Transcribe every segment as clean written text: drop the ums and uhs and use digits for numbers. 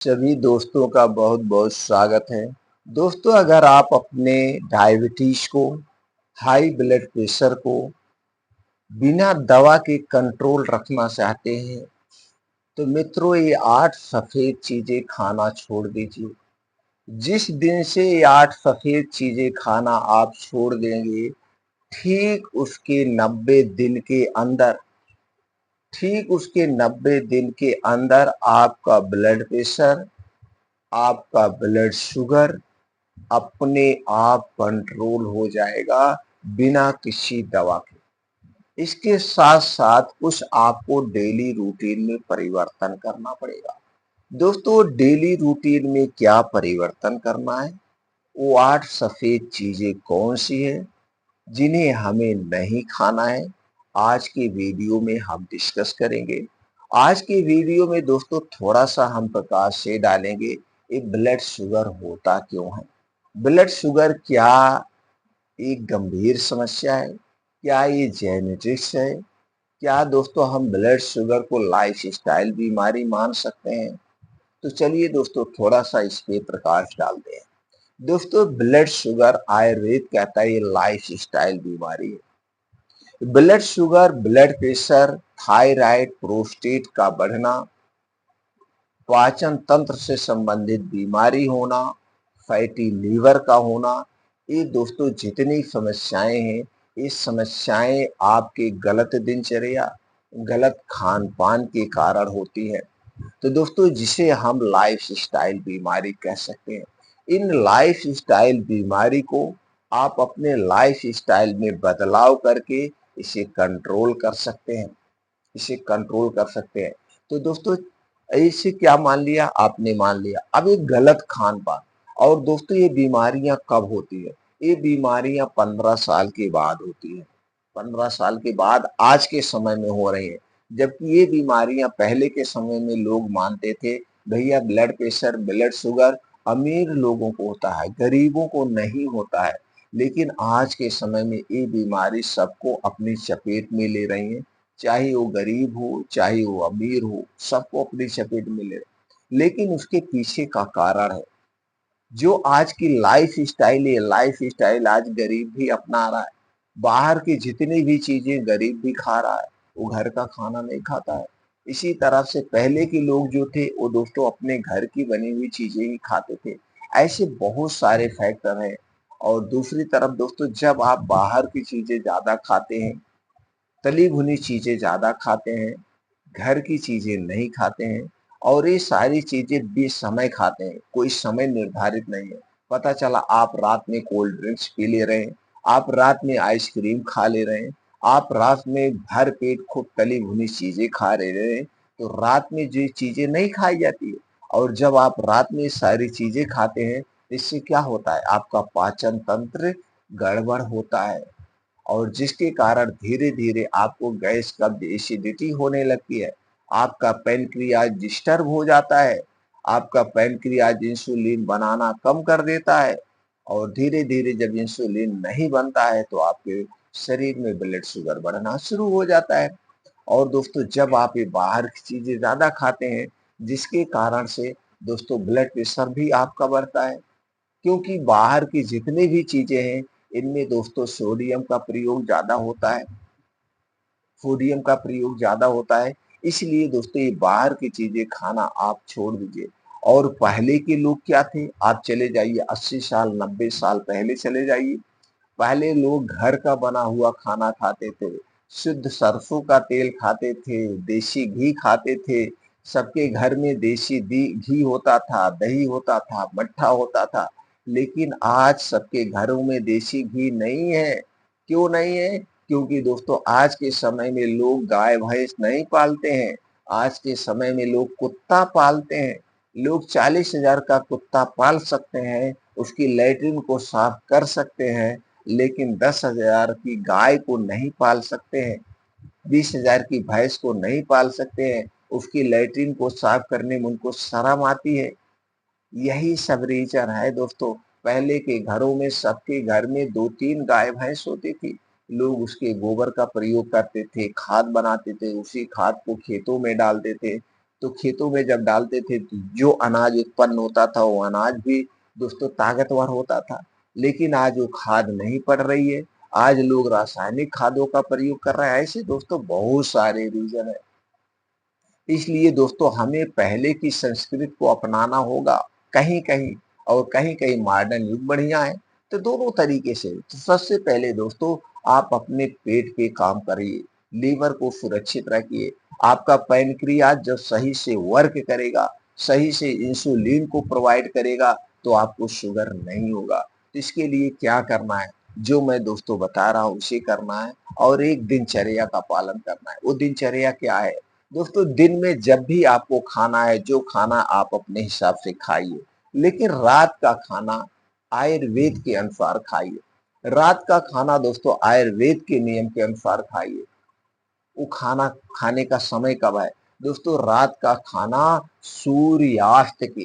सभी दोस्तों का बहुत बहुत स्वागत है। दोस्तों, अगर आप अपने डायबिटीज को, हाई ब्लड प्रेशर को बिना दवा के कंट्रोल रखना चाहते हैं तो मित्रों, ये 8 सफेद चीजें खाना छोड़ दीजिए। जिस दिन से ये 8 सफेद चीजें खाना आप छोड़ देंगे, ठीक उसके 90 दिन के अंदर ठीक उसके 90 दिन के अंदर आपका ब्लड प्रेशर, आपका ब्लड शुगर अपने आप कंट्रोल हो जाएगा, बिना किसी दवा के। इसके साथ साथ कुछ आपको डेली रूटीन में परिवर्तन करना पड़ेगा। दोस्तों, डेली रूटीन में क्या परिवर्तन करना है, वो 8 सफेद चीजें कौन सी है जिन्हें हमें नहीं खाना है, आज के वीडियो में हम डिस्कस करेंगे। आज के वीडियो में दोस्तों थोड़ा सा हम प्रकाश से डालेंगे, ये ब्लड शुगर होता क्यों है, ब्लड शुगर क्या एक गंभीर समस्या है, क्या ये जेनेटिक्स है, क्या दोस्तों हम ब्लड शुगर को लाइफस्टाइल बीमारी मान सकते हैं। तो चलिए दोस्तों थोड़ा सा इस पे प्रकाश डालते हैं। दोस्तों, ब्लड शुगर आयुर्वेद कहता है ये लाइफस्टाइल बीमारी है। Blood sugar, blood pressure, thyroid, prostate का बढ़ना, पाचन तंत्र से संबंधित बीमारी होना, फैटी लीवर का होना, ये दोस्तों जितनी समस्याएं हैं, ये समस्याएं आपके गलत दिनचर्या, गलत खान पान के कारण होती है। तो दोस्तों जिसे हम लाइफस्टाइल बीमारी कह सकते हैं। इन लाइफस्टाइल बीमारी को आप अपने लाइफस्टाइल में बदलाव करके इसे कंट्रोल कर सकते हैं। तो दोस्तों, इसे क्या मान लिया आपने, मान लिया अब एक गलत खान पान। और दोस्तों ये बीमारियां कब होती है, ये बीमारियां 15 साल के बाद होती है। 15 साल के बाद आज के समय में हो रही है। जबकि ये बीमारियां पहले के समय में लोग मानते थे भैया ब्लड प्रेशर, ब्लड शुगर अमीर लोगों को होता है, गरीबों को नहीं होता है। लेकिन आज के समय में ये बीमारी सबको अपनी चपेट में ले रही है। चाहे वो गरीब हो, चाहे वो अमीर हो, सबको अपनी चपेट में ले रहे। लेकिन उसके पीछे का कारण है जो आज की लाइफ स्टाइल है। लाइफ स्टाइल आज गरीब भी अपना रहा है। बाहर की जितनी भी चीजें गरीब भी खा रहा है, वो घर का खाना नहीं खाता है। इसी तरह से पहले के लोग जो थे वो दोस्तों अपने घर की बनी हुई चीजें ही खाते थे। ऐसे बहुत सारे फैक्टर हैं। और दूसरी तरफ दोस्तों, जब आप बाहर की चीजें ज्यादा खाते हैं, तली भुनी चीजें ज्यादा खाते हैं, घर की चीजें नहीं खाते हैं, और ये सारी चीजें बेसमय खाते हैं, कोई समय निर्धारित नहीं है। पता चला आप रात में कोल्ड ड्रिंक्स पी ले रहे हैं, आप रात में आइसक्रीम खा ले रहे हैं, आप रात में भर पेट खूब तली भुनी चीजें खा रहे हैं। तो रात में जो चीजें नहीं खाई जाती है, और जब आप रात में सारी चीजें खाते हैं, इससे क्या होता है, आपका पाचन तंत्र गड़बड़ होता है। और जिसके कारण धीरे धीरे आपको गैस, कब्ज, एसिडिटी होने लगती है। आपका पैनक्रियाज डिस्टर्ब हो जाता है। आपका पैनक्रियाज इंसुलिन बनाना कम कर देता है। और धीरे धीरे जब इंसुलिन नहीं बनता है तो आपके शरीर में ब्लड शुगर बढ़ना शुरू हो जाता है। और दोस्तों जब आप ये बाहर की चीजें ज्यादा खाते हैं, जिसके कारण से दोस्तों ब्लड प्रेशर भी आपका बढ़ता है। क्योंकि बाहर की जितनी भी चीजें हैं, इनमें दोस्तों सोडियम का प्रयोग ज्यादा होता है। इसलिए दोस्तों ये बाहर की चीजें खाना आप छोड़ दीजिए। और पहले के लोग क्या थे, आप चले जाइए 80 साल 90 साल पहले चले जाइए। पहले लोग घर का बना हुआ खाना खाते थे, शुद्ध सरसों का तेल खाते थे, देसी घी खाते थे। सबके घर में देसी घी होता था, दही होता था, मट्ठा होता था। लेकिन आज सबके घरों में देसी घी नहीं है। क्यों नहीं है? क्योंकि दोस्तों आज के समय में लोग गाय भैंस नहीं पालते हैं। आज के समय में लोग कुत्ता पालते हैं। लोग 40,000 का कुत्ता पाल सकते हैं, उसकी लैट्रिन को साफ कर सकते हैं, लेकिन 10,000 की गाय को नहीं पाल सकते हैं, 20,000 की भैंस को नहीं पाल सकते हैं। उसकी लैट्रिन को साफ करने में उनको शर्म आती है। यही सब रीजन है दोस्तों। पहले के घरों में सबके घर में 2-3 गाय भैंस होती थी। लोग उसके गोबर का प्रयोग करते थे, खाद बनाते थे, उसी खाद को खेतों में डालते थे। तो खेतों में जब डालते थे तो जो अनाज उत्पन्न होता था वो अनाज भी दोस्तों ताकतवर होता था। लेकिन आज वो खाद नहीं पड़ रही है, आज लोग रासायनिक खादों का प्रयोग कर रहे हैं। ऐसे दोस्तों बहुत सारे रीजन है। इसलिए दोस्तों हमें पहले की संस्कृति को अपनाना होगा कहीं कहीं, और कहीं कहीं मॉडर्न युग बढ़िया है। तो दोनों तरीके से तो सबसे पहले दोस्तों आप अपने पेट पे काम करिए, लीवर को सुरक्षित रखिए। आपका पैनक्रियाज जब सही से वर्क करेगा, सही से इंसुलिन को प्रोवाइड करेगा, तो आपको शुगर नहीं होगा। तो इसके लिए क्या करना है, जो मैं दोस्तों बता रहा हूँ उसे करना है, और एक दिनचर्या का पालन करना है। वो दिनचर्या क्या है दोस्तों, दिन में जब भी आपको खाना है, जो खाना आप अपने हिसाब से खाइए, लेकिन रात का खाना आयुर्वेद के अनुसार खाइए। रात का खाना दोस्तों आयुर्वेद के नियम के अनुसार खाइए। वो खाना खाने का समय कब है दोस्तों, रात का खाना सूर्यास्त के,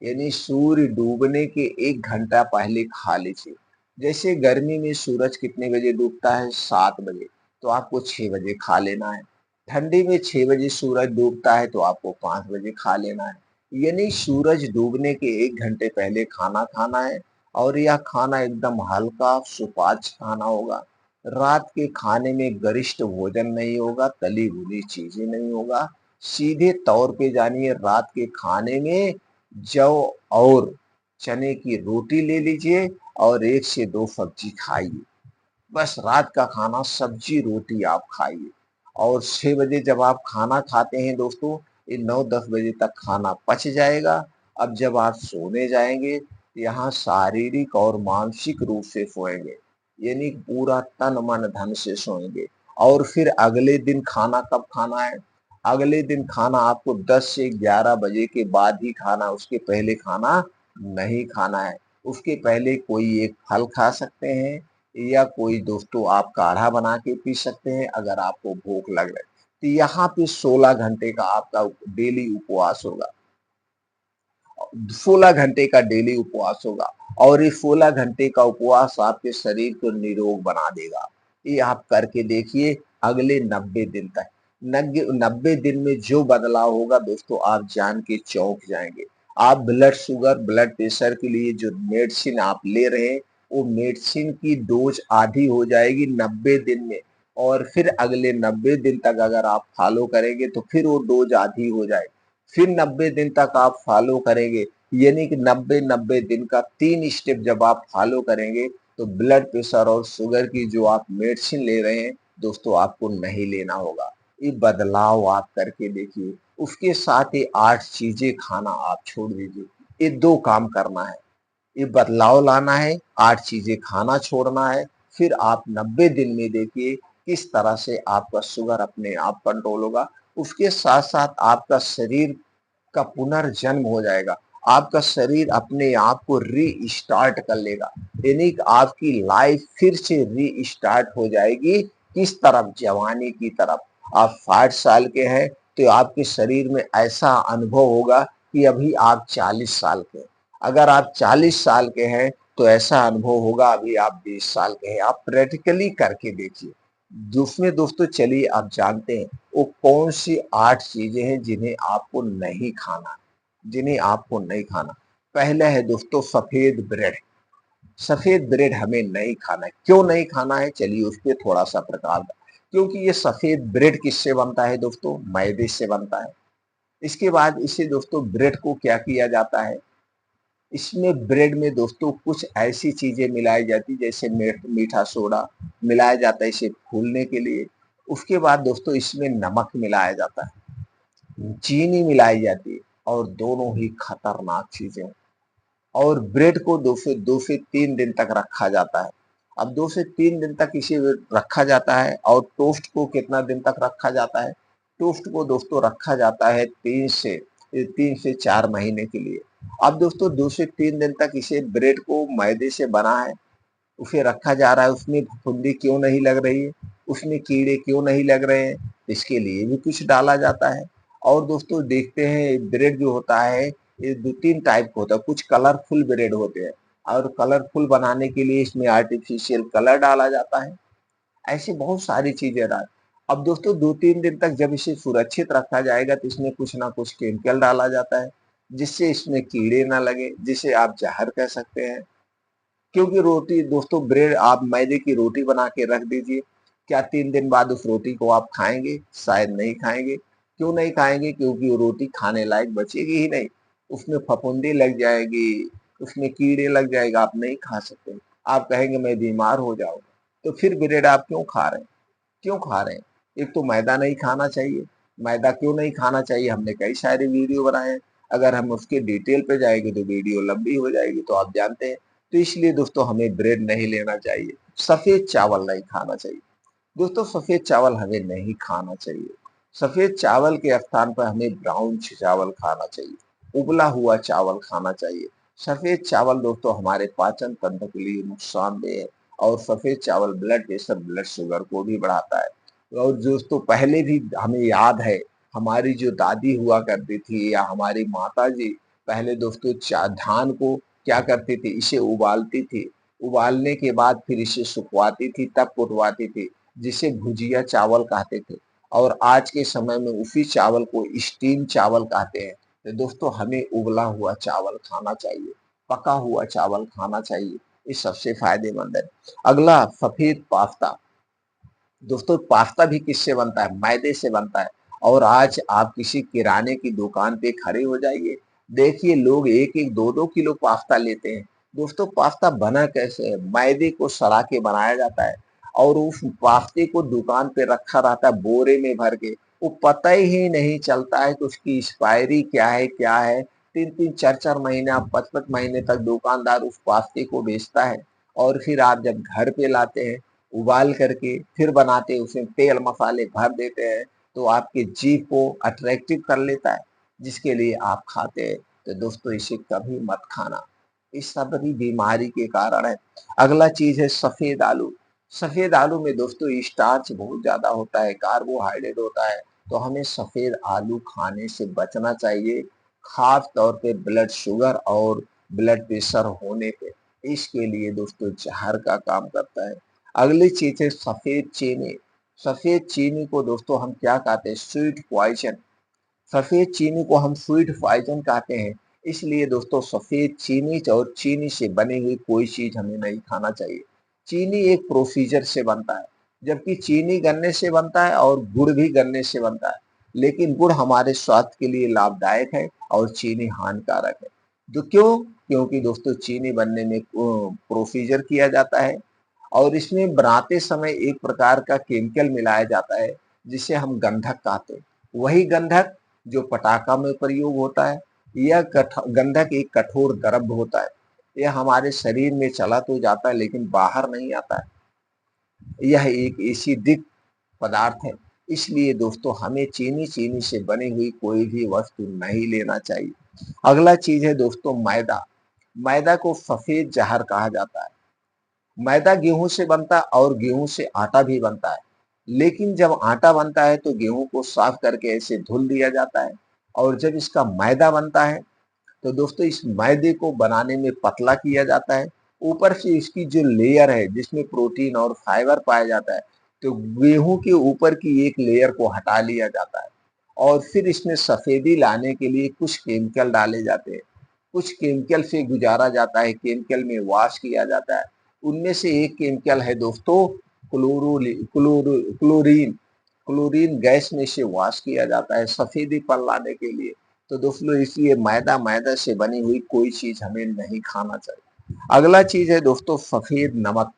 यानी सूर्य डूबने के 1 घंटा पहले खा लीजिए। जैसे गर्मी में सूरज कितने बजे डूबता है, 7 बजे, तो आपको 6 बजे खा लेना है। ठंडी में 6 बजे सूरज डूबता है, तो आपको 5 बजे खा लेना है। यानी सूरज डूबने के 1 घंटे पहले खाना खाना है, और यह खाना एकदम हल्का सुपाच्य खाना होगा। रात के खाने में गरिष्ठ भोजन नहीं होगा, तली भुनी चीजें नहीं होगा। सीधे तौर पे जानिए, रात के खाने में जौ और चने की रोटी ले लीजिए, और 1 से 2 सब्जी खाइए। बस रात का खाना सब्जी रोटी आप खाइए। और 6 बजे जब आप खाना खाते हैं दोस्तों, ये 9-10 बजे तक खाना पच जाएगा। अब जब आप सोने जाएंगे, यहाँ शारीरिक और मानसिक रूप से सोएंगे, यानी पूरा तन मन धन से सोएंगे। और फिर अगले दिन खाना कब खाना है, अगले दिन खाना आपको 10 से 11 बजे के बाद ही खाना, उसके पहले खाना नहीं खाना है। उसके पहले कोई एक फल खा सकते हैं, या कोई दोस्तों आप काढ़ा बना के पी सकते हैं अगर आपको भूख लग रही है। तो यहाँ पे 16 घंटे का आपका डेली उपवास होगा, 16 घंटे का डेली उपवास होगा। और ये 16 घंटे का उपवास आपके शरीर को निरोग बना देगा। ये आप करके देखिए अगले 90 दिन तक। 90 दिन में जो बदलाव होगा दोस्तों, आप जान के चौंक जाएंगे। आप ब्लड शुगर, ब्लड प्रेशर के लिए जो मेडिसिन आप ले रहे हैं, वो मेडिसिन की डोज आधी हो जाएगी 90 दिन में। और फिर अगले 90 दिन तक अगर आप फॉलो करेंगे तो फिर वो डोज आधी हो जाएगी। फिर 90 दिन तक आप फॉलो करेंगे, यानी कि 90-90 दिन का 3 स्टेप जब आप फॉलो करेंगे, तो ब्लड प्रेशर और शुगर की जो आप मेडिसिन ले रहे हैं दोस्तों, आपको नहीं लेना होगा। ये बदलाव आप करके देखिए। उसके साथ ही 8 चीजें खाना आप छोड़ दीजिए। ये 2 काम करना है, ये बदलाव लाना है, 8 चीजें खाना छोड़ना है। फिर आप 90 दिन में देखिए किस तरह से आपका शुगर अपने आप कंट्रोल होगा। उसके साथ साथ आपका शरीर का पुनर्जन्म हो जाएगा। आपका शरीर अपने आप को रीस्टार्ट कर लेगा, यानी कि आपकी लाइफ फिर से रीस्टार्ट हो जाएगी। किस तरफ, जवानी की तरफ। आप 60 साल के हैं तो आपके शरीर में ऐसा अनुभव होगा कि अभी आप 40 साल के हैं। अगर आप 40 साल के हैं तो ऐसा अनुभव होगा अभी आप 20 साल के हैं। आप प्रैक्टिकली करके देखिए। उसमें दोस्तों चलिए आप जानते हैं वो कौन सी 8 चीजें हैं जिन्हें आपको नहीं खाना, जिन्हें आपको नहीं खाना। पहला है दोस्तों सफेद ब्रेड। सफेद ब्रेड हमें नहीं खाना है। क्यों नहीं खाना है, चलिए उस पर थोड़ा सा प्रकाश डालें। क्योंकि ये सफेद ब्रेड किससे बनता है दोस्तों, मैदे से बनता है। इसके बाद इसे दोस्तों ब्रेड को क्या किया जाता है, इसमें ब्रेड में दोस्तों कुछ ऐसी चीजें मिलाई जाती जैसे मीठा सोडा मिलाया जाता है इसे फूलने के लिए। उसके बाद दोस्तों इसमें नमक मिलाया जाता है, चीनी मिलाई जाती है, और दोनों ही खतरनाक चीजें हैं। और ब्रेड को 2 से 3 दिन तक रखा जाता है। अब 2 से 3 दिन तक इसे रखा जाता है। और टोस्ट को कितना दिन तक रखा जाता है, टोस्ट को दोस्तों रखा जाता है 3 से 4 महीने के लिए। अब दोस्तों 2 से 3 दिन तक इसे ब्रेड को मैदे से बना है, उसे रखा जा रहा है, उसमें फफूंदी क्यों नहीं लग रही है, उसमें कीड़े क्यों नहीं लग रहे हैं, इसके लिए भी कुछ डाला जाता है। और दोस्तों देखते हैं ब्रेड जो होता है ये 2-3 टाइप का होता है। कुछ कलरफुल ब्रेड होते हैं, और कलरफुल बनाने के लिए इसमें आर्टिफिशियल कलर डाला जाता है। ऐसी बहुत सारी चीजें डाल। अब दोस्तों 2-3 दिन तक जब इसे सुरक्षित रखा जाएगा तो इसमें कुछ ना कुछ केमिकल डाला जाता है, जिससे इसमें कीड़े ना लगे, जिसे आप ज़हर कह सकते हैं। क्योंकि रोटी दोस्तों ब्रेड आप मैदे की रोटी बना के रख दीजिए, क्या 3 दिन बाद उस रोटी को आप खाएँगे? शायद नहीं खाएँगे। क्यों नहीं खाएँगे? क्योंकि वो रोटी खाने लायक बचेगी ही नहीं। उसमें फफूंदी लग जाएगी, उसमें कीड़े लग जाएगा, आप नहीं खा सकते। आप कहेंगे मैं बीमार हो जाऊँगा, तो फिर ब्रेड आप क्यों खा रहे हैं? क्यों खा रहे हैं? एक तो मैदा नहीं खाना चाहिए। मैदा क्यों नहीं खाना चाहिए? हमने कई सारे वीडियो बनाए हैं। अगर हम उसके डिटेल पे जाएँगे तो वीडियो लंबी हो जाएगी, तो आप जानते हैं। तो इसलिए दोस्तों हमें ब्रेड नहीं लेना चाहिए। सफ़ेद चावल नहीं खाना चाहिए। दोस्तों सफ़ेद चावल हमें नहीं खाना चाहिए। सफ़ेद चावल के स्थान पर हमें ब्राउन चावल खाना चाहिए। उबला हुआ चावल खाना चाहिए। सफ़ेद चावल दोस्तों हमारे पाचन तंत्र के लिए नुकसानदेह है और सफ़ेद चावल ब्लड प्रेशर, ब्लड शुगर को भी बढ़ाता है। और दोस्तों पहले भी हमें याद है, हमारी जो दादी हुआ करती थी या हमारी माताजी पहले दोस्तों धान को क्या करती थी, इसे उबालती थी। उबालने के बाद फिर इसे सुखवाती थी, तब कुटवाती थी, जिसे भुजिया चावल कहते थे। और आज के समय में उसी चावल को स्टीम चावल कहते हैं। तो दोस्तों हमें उबला हुआ चावल खाना चाहिए, पका हुआ चावल खाना चाहिए, ये सबसे फायदेमंद है। अगला सफेद पास्ता। दोस्तों पास्ता भी किससे बनता है? मैदे से बनता है। और आज आप किसी किराने की दुकान पे खड़े हो जाइए, देखिए लोग 1-1, 2-2 किलो पास्ता लेते हैं। दोस्तों पास्ता बना कैसे है? मैदे को सड़ा के बनाया जाता है और उस पास्ते को दुकान पे रखा रहता है बोरे में भर के। वो पता ही नहीं चलता है कि उसकी एक्सपायरी क्या है? 3-3, 4-4 महीना, 5-5 महीने तक दुकानदार उस पास्ते को बेचता है और फिर आप जब घर पे लाते हैं उबाल करके फिर बनाते हैं, उसमें तेल मसाले भर देते हैं, तो आपके जीभ को अट्रैक्टिव कर लेता है, जिसके लिए आप खाते हैं। तो दोस्तों इसे कभी मत खाना, इस सभी बीमारी के कारण है। अगला चीज़ है सफ़ेद आलू। सफ़ेद आलू में दोस्तों स्टार्च बहुत ज़्यादा होता है, कार्बोहाइड्रेट होता है, तो हमें सफ़ेद आलू खाने से बचना चाहिए, ख़ास तौर पे ब्लड शुगर और ब्लड प्रेशर होने पे। इसके लिए दोस्तों ज़हर का काम करता है। अगली चीज़ है सफ़ेद चीनी। सफ़ेद चीनी को दोस्तों हम क्या कहते हैं? Sweet poison. सफ़ेद चीनी को हम स्वीट पॉइज़न कहते हैं। इसलिए दोस्तों सफ़ेद चीनी और चीनी से बनी हुई कोई चीज़ हमें नहीं खाना चाहिए। चीनी एक प्रोसीजर से बनता है, जबकि चीनी गन्ने से बनता है और गुड़ भी गन्ने से बनता है। लेकिन गुड़ हमारे स्वास्थ्य के लिए लाभदायक है और चीनी हानिकारक है। तो क्यों? क्योंकि दोस्तों चीनी बनने में प्रोसीजर किया जाता है और इसमें बनाते समय एक प्रकार का केमिकल मिलाया जाता है, जिसे हम गंधक कहते हैं। वही गंधक जो पटाखा में प्रयोग होता है। यह गंधक एक कठोर द्रव्य होता है। यह हमारे शरीर में चला तो जाता है लेकिन बाहर नहीं आता है। यह एक एसिडिक पदार्थ है। इसलिए दोस्तों हमें चीनी से बनी हुई कोई भी वस्तु नहीं लेना चाहिए। अगला चीज़ है दोस्तों मैदा। मैदा को सफ़ेद ज़हर कहा जाता है। मैदा गेहूँ से बनता है और गेहूँ से आटा भी बनता है। लेकिन जब आटा बनता है तो गेहूँ को साफ करके ऐसे धुल दिया जाता है और जब इसका मैदा बनता है तो दोस्तों इस मैदे को बनाने में पतला किया जाता है। ऊपर से इसकी जो लेयर है जिसमें प्रोटीन और फाइबर पाया जाता है, तो गेहूँ के ऊपर की एक लेयर को हटा लिया जाता है और फिर इसमें सफ़ेदी लाने के लिए कुछ केमिकल डाले जाते हैं। कुछ केमिकल से गुजारा जाता है, केमिकल में वॉश किया जाता है। उनमें से एक केमिकल है दोस्तों क्लोरीन। क्लोरीन गैस में से वॉश किया जाता है सफ़ेदीपन लाने के लिए। तो दोस्तों इसलिए मैदा से बनी हुई कोई चीज़ हमें नहीं खाना चाहिए। अगला चीज़ है दोस्तों सफ़ेद नमक।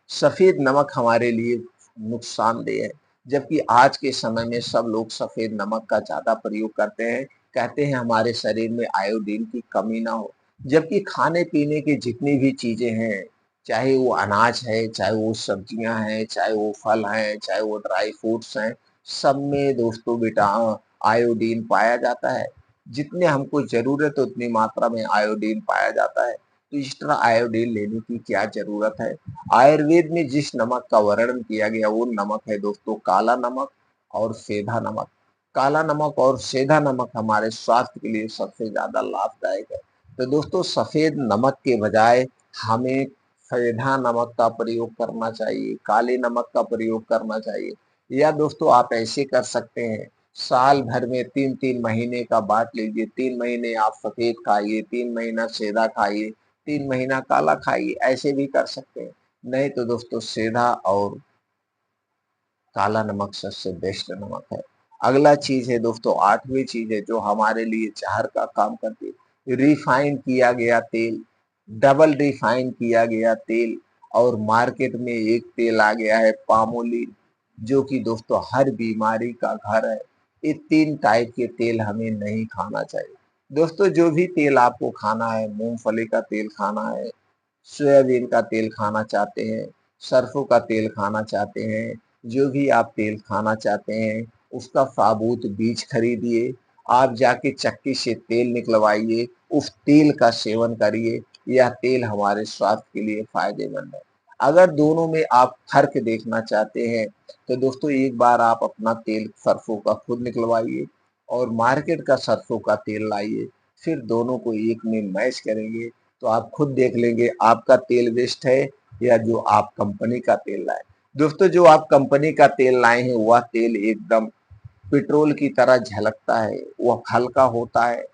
सफ़ेद नमक हमारे लिए नुकसानदेह है, जबकि आज के समय में सब लोग सफ़ेद नमक का ज़्यादा प्रयोग करते हैं। कहते हैं हमारे शरीर में आयोडीन की कमी ना हो, जबकि खाने-पीने की जितनी भी चीज़ें हैं, चाहे वो अनाज है, चाहे वो सब्जियाँ हैं, चाहे वो फल हैं, चाहे वो ड्राई फ्रूट्स हैं, सब में दोस्तों आयोडीन पाया जाता है। जितने हमको ज़रूरत है उतनी मात्रा में आयोडीन पाया जाता है। तो एक्स्ट्रा आयोडीन लेने की क्या ज़रूरत है? आयुर्वेद में जिस नमक का वर्णन किया गया वो नमक है दोस्तों काला नमक और सेंधा नमक। काला नमक और सेंधा नमक हमारे स्वास्थ्य के लिए सबसे ज़्यादा लाभदायक है। तो दोस्तों सफ़ेद नमक के बजाय हमें सेंधा नमक का प्रयोग करना चाहिए, काले नमक का प्रयोग करना चाहिए। या दोस्तों आप ऐसे कर सकते हैं, साल भर में 3-3 महीने का बाँट लीजिए, 3 महीने आप सफ़ेद खाइए, 3 महीना सेंधा खाइए, 3 महीना काला खाइए, ऐसे भी कर सकते हैं। नहीं तो दोस्तों सेंधा और काला नमक सबसे बेस्ट नमक है। अगला चीज़ है दोस्तों, 8वीं चीज़ है जो हमारे लिए ज़हर का काम करती है, रिफाइन किया गया तेल, डबल रिफाइन किया गया तेल। और मार्केट में एक तेल आ गया है पामोलिन, जो कि दोस्तों हर बीमारी का घर है। ये 3 टाइप के तेल हमें नहीं खाना चाहिए। दोस्तों जो भी तेल आपको खाना है, मूँगफली का तेल खाना है, सोयाबीन का तेल खाना चाहते हैं, सरसों का तेल खाना चाहते हैं, जो भी आप तेल खाना चाहते हैं, उसका साबुत बीज खरीदिए, आप जाके चक्की से तेल निकलवाइए, उस तेल का सेवन करिए, यह तेल हमारे स्वास्थ्य के लिए फ़ायदेमंद है। अगर दोनों में आप फ़र्क देखना चाहते हैं, तो दोस्तों एक बार आप अपना तेल सरसों का खुद निकलवाइए और मार्केट का सरसों का तेल लाइए, फिर दोनों को एक में मैच करेंगे, तो आप खुद देख लेंगे आपका तेल वेस्ट है या जो आप कंपनी का तेल लाए। दोस्तों जो आप कंपनी का तेल लाए हैं वह तेल एकदम पेट्रोल की तरह झलकता है, वह हल्का होता है।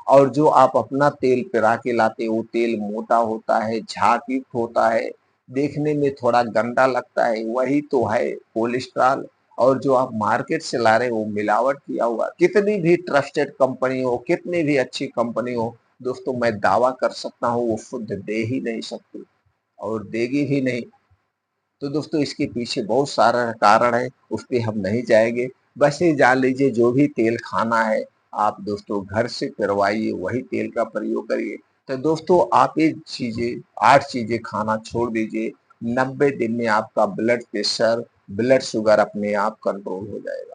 और जो आप अपना तेल पेरा के लाते हो वो तेल मोटा होता है, झाग-युक्त होता है, देखने में थोड़ा गंदा लगता है, वही तो है कोलेस्ट्रॉल। और जो आप मार्केट से ला रहे हो वो मिलावट किया हुआ, कितनी भी ट्रस्टेड कंपनी हो, कितनी भी अच्छी कंपनी हो, दोस्तों मैं दावा कर सकता हूँ वो शुद्ध दे ही नहीं सकती और देगी भी नहीं। तो दोस्तों इसके पीछे बहुत सारा कारण है, उस पे हम नहीं जाएँगे। बस ये जान लीजिए जो भी तेल खाना है, आप दोस्तों घर से पेरवाइए, वही तेल का प्रयोग करिए। तो दोस्तों आप ये चीज़ें 8 चीज़ें खाना छोड़ दीजिए, 90 दिन में आपका ब्लड प्रेशर, ब्लड शुगर अपने आप कंट्रोल हो जाएगा।